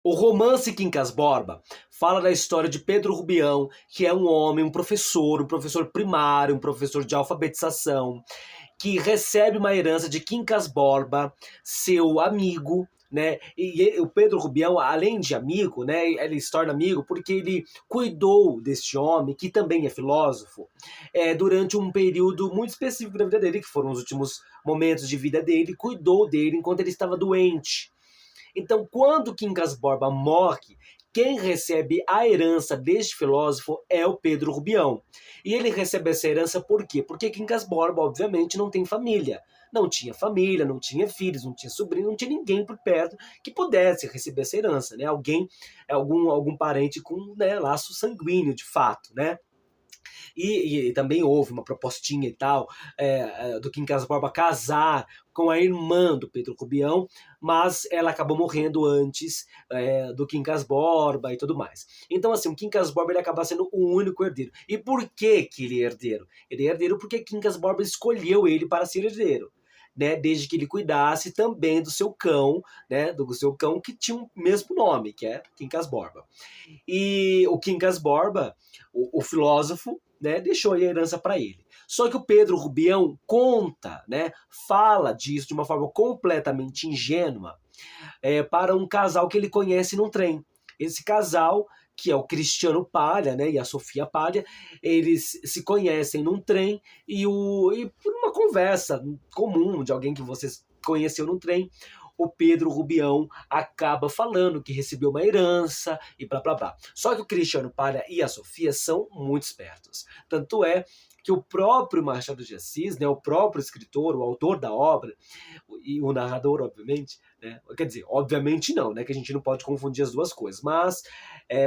O romance Quincas Borba fala da história de Pedro Rubião, que é um homem, um professor primário, um professor de alfabetização, que recebe uma herança de Quincas Borba, seu amigo, né? E o Pedro Rubião, além de amigo, né, ele se torna amigo porque ele cuidou deste homem, que também é filósofo, durante um período muito específico da vida dele, que foram os últimos momentos de vida dele, cuidou dele enquanto ele estava doente. Então, quando Quincas Borba morre, quem recebe a herança deste filósofo é o Pedro Rubião. E ele recebe essa herança por quê? Porque Quincas Borba, obviamente, não tem família. Não tinha família, não tinha filhos, não tinha sobrinho, não tinha ninguém por perto que pudesse receber essa herança, né? Alguém, algum parente com, né, laço sanguíneo, de fato, né? E também houve uma propostinha e tal, do Quincas Borba casar com a irmã do Pedro Rubião, mas ela acabou morrendo antes do Quincas Borba e tudo mais. Então, assim, o Quincas Borba ele acaba sendo o único herdeiro. E por que ele é herdeiro? Ele é herdeiro porque Quincas Borba escolheu ele para ser herdeiro. Né, desde que ele cuidasse também do seu cão, né, do seu cão que tinha o mesmo nome, que é Quincas Borba. E o Quincas Borba, o filósofo, né, deixou a herança para ele. Só que o Pedro Rubião conta, né, fala disso de uma forma completamente ingênua para um casal que ele conhece num trem. Esse casal, que é o Cristiano Palha, né, e a Sofia Palha, eles se conhecem num trem e por uma conversa comum de alguém que vocês conheceu num trem, o Pedro Rubião acaba falando que recebeu uma herança e blá blá blá. Só que o Cristiano Palha e a Sofia são muito espertos. Tanto é que o próprio Machado de Assis, né, o próprio escritor, o autor da obra, e o narrador, obviamente, né, quer dizer, obviamente não, né, que a gente não pode confundir as duas coisas, mas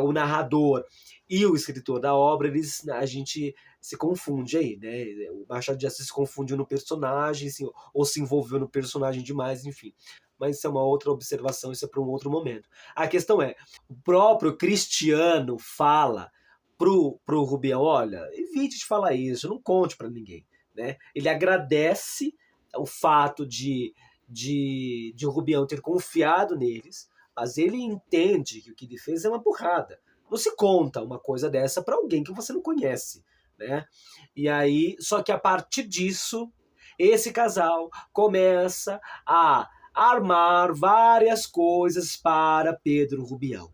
o narrador e o escritor da obra, a gente se confunde aí, né? O Machado de Assis se confundiu no personagem, assim, ou se envolveu no personagem demais, enfim. Mas isso é uma outra observação, isso é para um outro momento. A questão é, o próprio Cristiano fala pro Rubião, olha, evite de falar isso, não conte para ninguém, né? Ele agradece o fato de o Rubião ter confiado neles, mas ele entende que o que ele fez é uma burrada. Não se conta uma coisa dessa para alguém que você não conhece, né? E aí, só que a partir disso, esse casal começa a armar várias coisas para Pedro Rubião.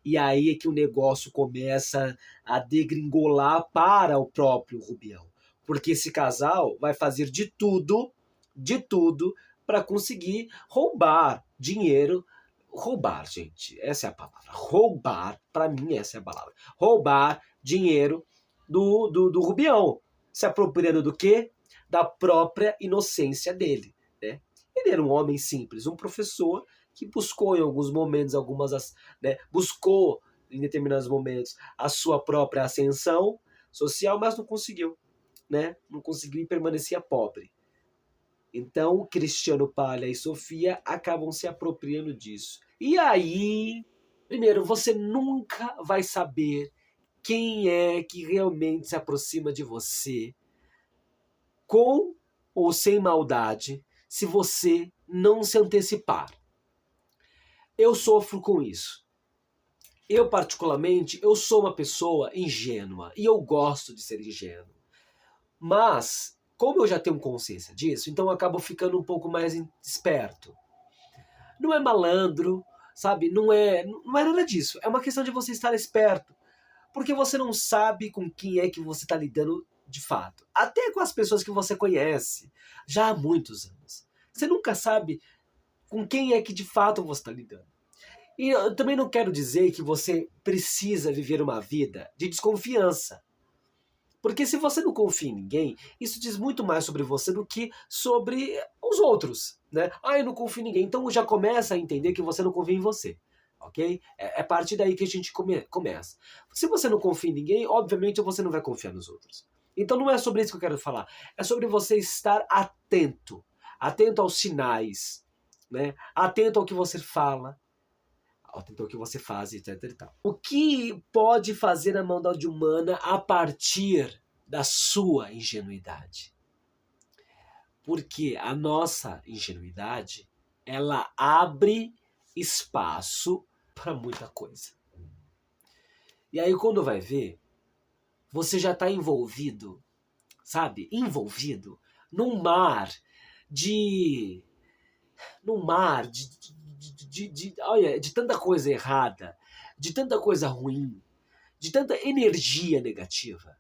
E aí é que o negócio começa a degringolar para o próprio Rubião. Porque esse casal vai fazer de tudo, para conseguir roubar dinheiro. Roubar, gente, essa é a palavra. Roubar, para mim, essa é a palavra. Roubar dinheiro do Rubião. Se apropriando do quê? Da própria inocência dele. Né? Ele era um homem simples, um professor que buscou em alguns momentos, né, buscou em determinados momentos a sua própria ascensão social, mas não conseguiu. Né? Não conseguiu e permanecia pobre. Então, Cristiano Palha e Sofia acabam se apropriando disso. E aí, primeiro, você nunca vai saber quem é que realmente se aproxima de você, com ou sem maldade, se você não se antecipar. Eu sofro com isso. Eu, particularmente, eu sou uma pessoa ingênua e eu gosto de ser ingênuo. Mas, como eu já tenho consciência disso, então eu acabo ficando um pouco mais esperto. Não é malandro, sabe? Não é nada disso. É uma questão de você estar esperto. Porque você não sabe com quem é que você está lidando de fato. Até com as pessoas que você conhece já há muitos anos. Você nunca sabe com quem é que de fato você está lidando. E eu também não quero dizer que você precisa viver uma vida de desconfiança. Porque se você não confia em ninguém, isso diz muito mais sobre você do que sobre os outros, né? Ah, eu não confio em ninguém. Então já começa a entender que você não confia em você, ok? É a partir daí que a gente começa. Se você não confia em ninguém, obviamente você não vai confiar nos outros. Então não é sobre isso que eu quero falar. É sobre você estar atento. Atento aos sinais, né? Atento ao que você fala, atento ao que você faz, etc e tal. O que pode fazer a maldade humana a partir da sua ingenuidade? Porque a nossa ingenuidade, ela abre espaço para muita coisa. E aí quando vai ver, você já está envolvido, sabe? Envolvido num mar de... olha, de tanta coisa errada, de tanta coisa ruim, de tanta energia negativa,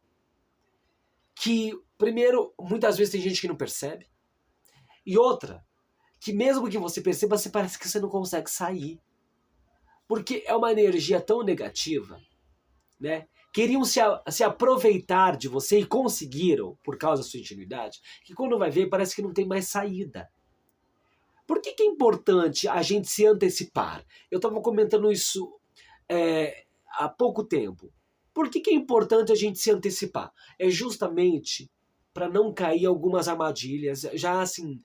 que, primeiro, muitas vezes tem gente que não percebe, e outra, que mesmo que você perceba, você parece que você não consegue sair. Porque é uma energia tão negativa, né? Queriam se aproveitar de você e conseguiram, por causa da sua ingenuidade, que quando vai ver, parece que não tem mais saída. Por que é importante a gente se antecipar? Eu estava comentando isso há pouco tempo. Por que é importante a gente se antecipar? É justamente para não cair em algumas armadilhas, já assim,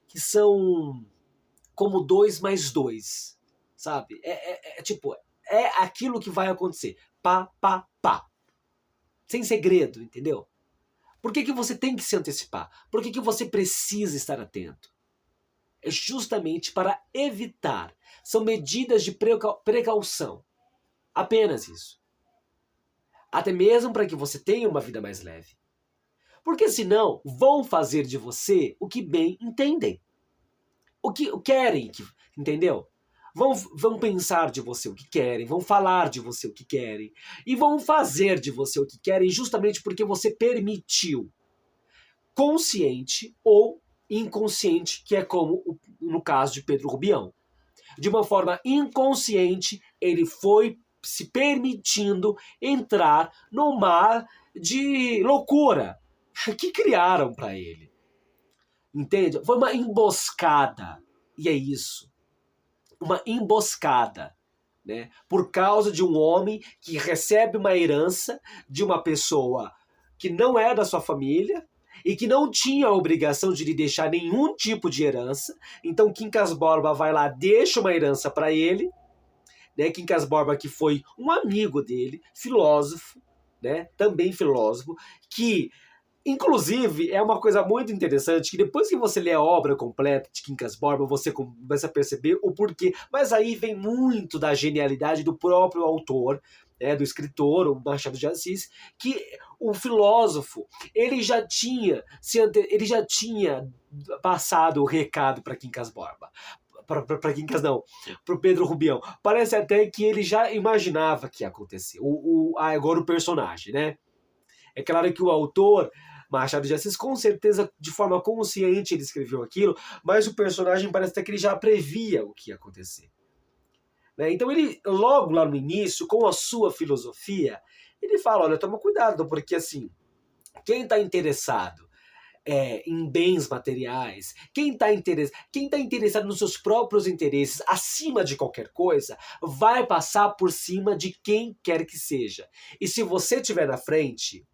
que são como 2 mais 2, sabe? Tipo, é aquilo que vai acontecer. Pá, pá, pá. Sem segredo, entendeu? Por que você tem que se antecipar? Por que você precisa estar atento? É justamente para evitar. São medidas de precaução. Apenas isso. Até mesmo para que você tenha uma vida mais leve. Porque senão vão fazer de você o que bem entendem. O que querem, entendeu? Vão pensar de você o que querem, vão falar de você o que querem, e vão fazer de você o que querem justamente porque você permitiu, consciente ou inconsciente, que é como no caso de Pedro Rubião. De uma forma inconsciente, ele foi se permitindo entrar no mar de loucura que criaram para ele. Entende? Foi uma emboscada. E é isso. Uma emboscada. Né? Por causa de um homem que recebe uma herança de uma pessoa que não é da sua família e que não tinha a obrigação de lhe deixar nenhum tipo de herança. Então Quincas Borba vai lá, deixa uma herança para ele. Né? Quincas Borba, que foi um amigo dele, filósofo, né? Também filósofo, que... Inclusive, é uma coisa muito interessante que depois que você lê a obra completa de Quincas Borba, você começa a perceber o porquê. Mas aí vem muito da genialidade do próprio autor, né, do escritor, o Machado de Assis, que o filósofo, ele já tinha passado o recado para Quincas Borba. Para Quincas não, para o Pedro Rubião. Parece até que ele já imaginava que ia acontecer. Agora o personagem, né? É claro que o autor, Machado de Assis, com certeza, de forma consciente, ele escreveu aquilo, mas o personagem parece até que ele já previa o que ia acontecer. Né? Então ele, logo lá no início, com a sua filosofia, ele fala, olha, toma cuidado, porque assim, quem está interessado em bens materiais, quem está interessado nos seus próprios interesses acima de qualquer coisa, vai passar por cima de quem quer que seja. E se você estiver na frente,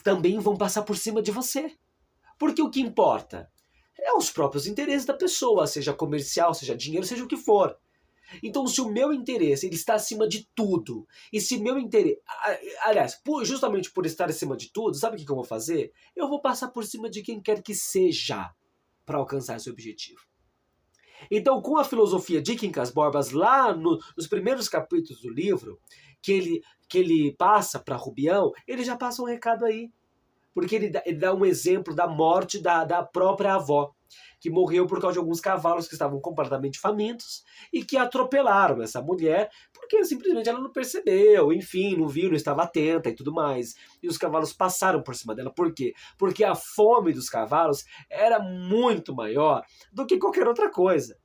também vão passar por cima de você. Porque o que importa é os próprios interesses da pessoa, seja comercial, seja dinheiro, seja o que for. Então, se o meu interesse ele está acima de tudo, e se meu interesse... Aliás, justamente por estar acima de tudo, sabe o que eu vou fazer? Eu vou passar por cima de quem quer que seja para alcançar esse objetivo. Então, com a filosofia de Quincas Borbas, lá nos primeiros capítulos do livro, que ele passa para Rubião, ele já passa um recado aí. Porque ele dá um exemplo da morte da própria avó, que morreu por causa de alguns cavalos que estavam completamente famintos e que atropelaram essa mulher, porque simplesmente ela não percebeu, enfim, não viu, não estava atenta e tudo mais. E os cavalos passaram por cima dela. Por quê? Porque a fome dos cavalos era muito maior do que qualquer outra coisa.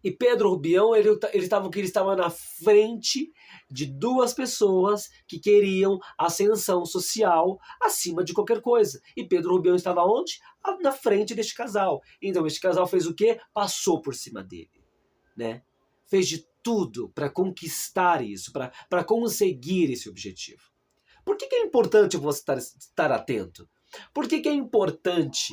E Pedro Rubião, ele estava na frente de duas pessoas que queriam ascensão social acima de qualquer coisa. E Pedro Rubião estava onde? Na frente deste casal. Então este casal fez o quê? Passou por cima dele. Né? Fez de tudo para conquistar isso, para conseguir esse objetivo. Por que é importante você estar atento? Por que é importante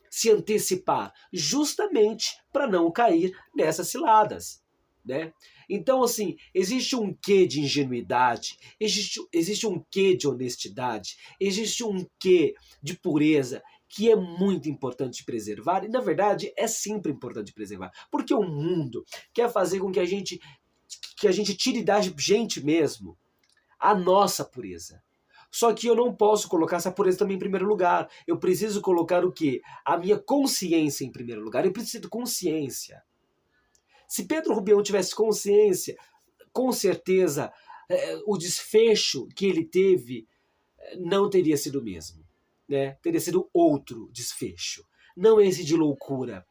se antecipar? Justamente para não cair nessas ciladas, né? Então, assim, existe um quê de ingenuidade, existe um quê de honestidade, existe um quê de pureza que é muito importante preservar, e na verdade é sempre importante preservar, porque o mundo quer fazer com que a gente que a gente tire da gente mesmo a nossa pureza. Só que eu não posso colocar essa pureza também em primeiro lugar. Eu preciso colocar o quê? A minha consciência em primeiro lugar. Eu preciso de consciência. Se Pedro Rubião tivesse consciência, com certeza o desfecho que ele teve não teria sido o mesmo. Né? Teria sido outro desfecho. Não esse de loucura.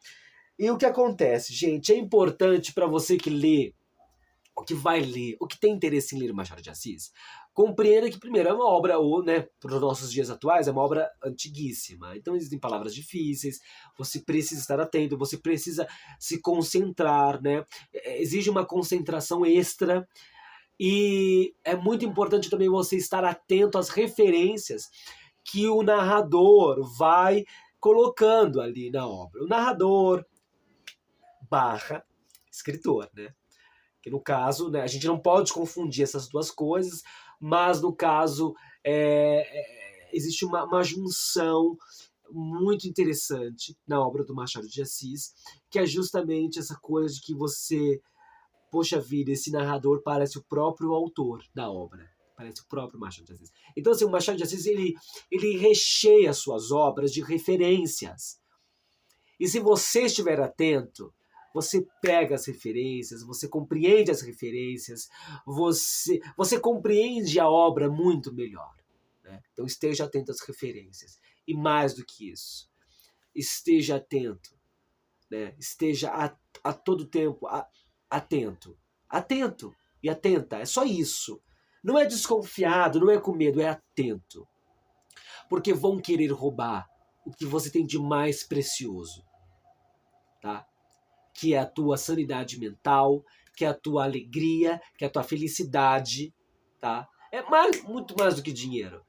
E o que acontece, gente? É importante para você que lê, o que vai ler, o que tem interesse em ler Machado de Assis, compreenda que, primeiro, é uma obra, ou, né, para os nossos dias atuais, é uma obra antiguíssima. Então existem palavras difíceis, você precisa estar atento, você precisa se concentrar, né? Exige uma concentração extra. E é muito importante também você estar atento às referências que o narrador vai colocando ali na obra. O narrador barra escritor, né? Que no caso, né, a gente não pode confundir essas duas coisas, mas no caso existe uma junção muito interessante na obra do Machado de Assis, que é justamente essa coisa de que você, poxa vida, esse narrador parece o próprio autor da obra. Parece o próprio Machado de Assis. Então, assim, o Machado de Assis, ele recheia suas obras de referências. E se você estiver atento, você pega as referências, você compreende as referências, você compreende a obra muito melhor. Né? Então esteja atento às referências. E mais do que isso, esteja atento. Né? Esteja a todo tempo atento. Atento e atenta. É só isso. Não é desconfiado, não é com medo, é atento. Porque vão querer roubar o que você tem de mais precioso. Tá? Que é a tua sanidade mental, que é a tua alegria, que é a tua felicidade, tá? É muito mais do que dinheiro.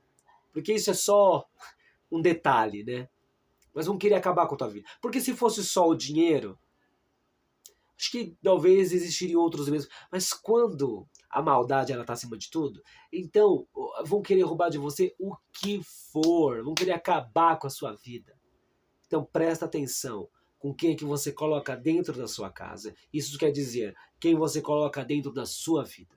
Porque isso é só um detalhe, né? Mas vão querer acabar com a tua vida. Porque se fosse só o dinheiro, acho que talvez existiriam outros meios. Mas quando a maldade ela tá acima de tudo, então vão querer roubar de você o que for. Vão querer acabar com a sua vida. Então presta atenção com quem é que você coloca dentro da sua casa. Isso quer dizer, quem você coloca dentro da sua vida.